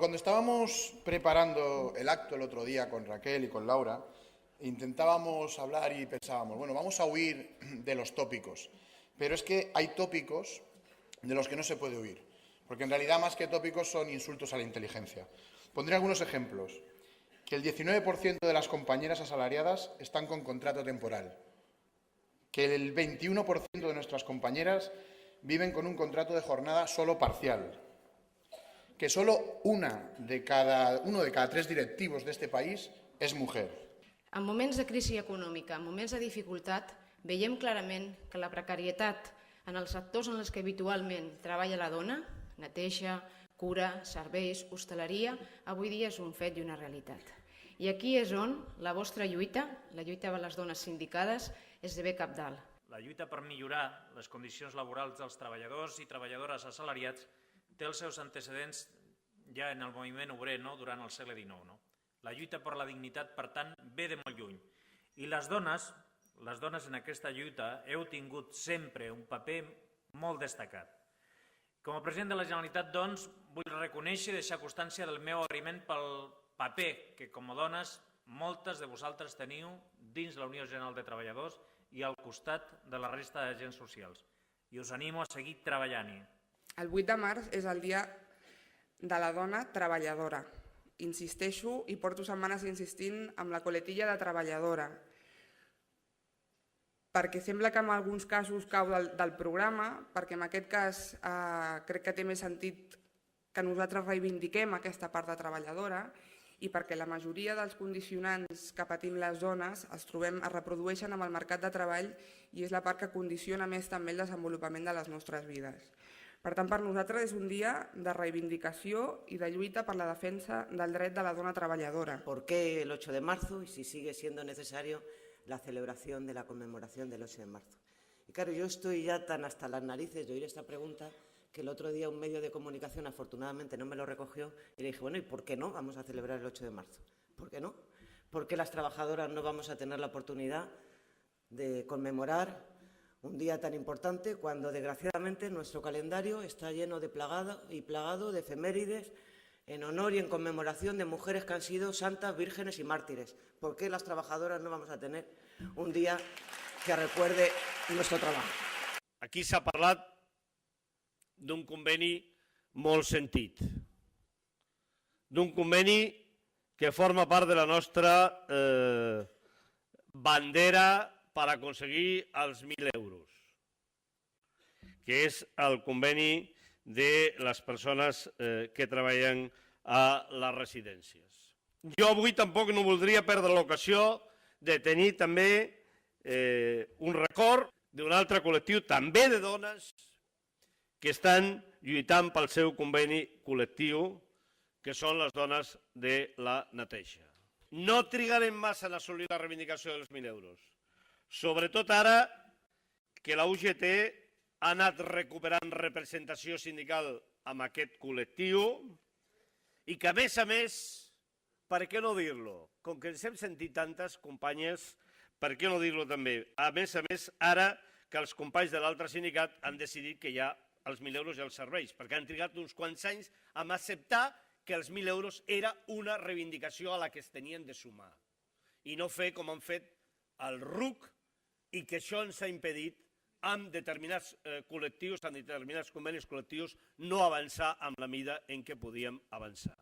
cuando estábamos preparando el acto el otro día con Raquel y con Laura, intentábamos hablar y pensábamos, bueno, vamos a huir de los tópicos, pero es que hay tópicos de los que no se puede huir, porque en realidad más que tópicos son insultos a la inteligencia. Pondré algunos ejemplos. Que el 19% de las compañeras asalariadas están con contrato temporal, que el 21% de nuestras compañeras viven con un contrato de jornada solo parcial, que solo uno de cada 3 directivos de este país és mujer. En moments de crisi econòmica, en moments de dificultat, veiem clarament que la precarietat en els sectors en els que habitualment treballa la dona, neteja, cura, serveis, hostaleria, avui dia és un fet i una realitat. I aquí és on la vostra lluita, la lluita de les dones sindicades, esdevé cabdal. La lluita per millorar les condicions laborals dels treballadors i treballadores assalariats té els seus antecedents ja en el moviment obrer durant el segle XIX. La lluita per la dignitat, per tant, ve de molt lluny. I les dones en aquesta lluita heu tingut sempre un paper molt destacat. Com a president de la Generalitat, doncs, vull reconèixer i deixar constància del meu agraïment pel paper que, com a dones, moltes de vosaltres teniu dins la Unió General de Treballadors i al costat de la resta d'agents socials. I us animo a seguir treballant-hi. El 8 de març és el dia de la dona treballadora. Insisteixo i porto setmanes insistint amb la coletilla de treballadora, perquè sembla que en alguns casos cau del programa, perquè en aquest cas crec que té més sentit que nosaltres reivindiquem aquesta part de treballadora i perquè la majoria dels condicionants que patim les dones es reprodueixen amb el mercat de treball i és la part que condiciona més també el desenvolupament de les nostres vides. Per tant, per nosaltres és un dia de reivindicació y de lluita per la defensa del dret de la dona treballadora. ¿Por qué el 8 de marzo y si sigue siendo necesario la celebración de la conmemoración del 8 de marzo? Y claro, yo estoy ya tan hasta las narices de oír esta pregunta que el otro día un medio de comunicación afortunadamente no me lo recogió y le dije, bueno, ¿y por qué no vamos a celebrar el 8 de marzo? ¿Por qué no? ¿Por qué las trabajadoras no vamos a tener la oportunidad de conmemorar un día tan importante cuando desgraciadamente nuestro calendario está lleno de plagado de efemérides en honor y en conmemoración de mujeres que han sido santas, vírgenes y mártires? ¿Por qué las trabajadoras no vamos a tener un día que recuerde nuestro trabajo? Aquí s'ha parlat d'un conveni molt sentit, d'un conveni que forma part de la nostra bandera per aconseguir els 1.000 euros, que és el conveni de les persones que treballen a les residències. Jo avui tampoc no voldria perdre l'ocasió de tenir també un record d'un altre col·lectiu, també de dones, que estan lluitant pel seu conveni col·lectiu, que són les dones de la neteja. No trigarem massa en assolir la reivindicació dels 1.000 euros, sobretot ara que la UGT ha anat recuperant representació sindical amb aquest col·lectiu i que, a més, per què no dir-lo? Com que ens hem sentit tantes companyes, per què no dir-lo també? A més, ara que els companys de l'altre sindicat han decidit que ja els 1.000 euros ja els serveix, perquè han trigat uns quants anys a acceptar que els 1.000 euros era una reivindicació a la que es tenien de sumar i no fer com han fet el RUC i que això ens ha impedit amb determinats col·lectius, amb determinats convenis col·lectius, no avançar amb la mida en què podíem avançar.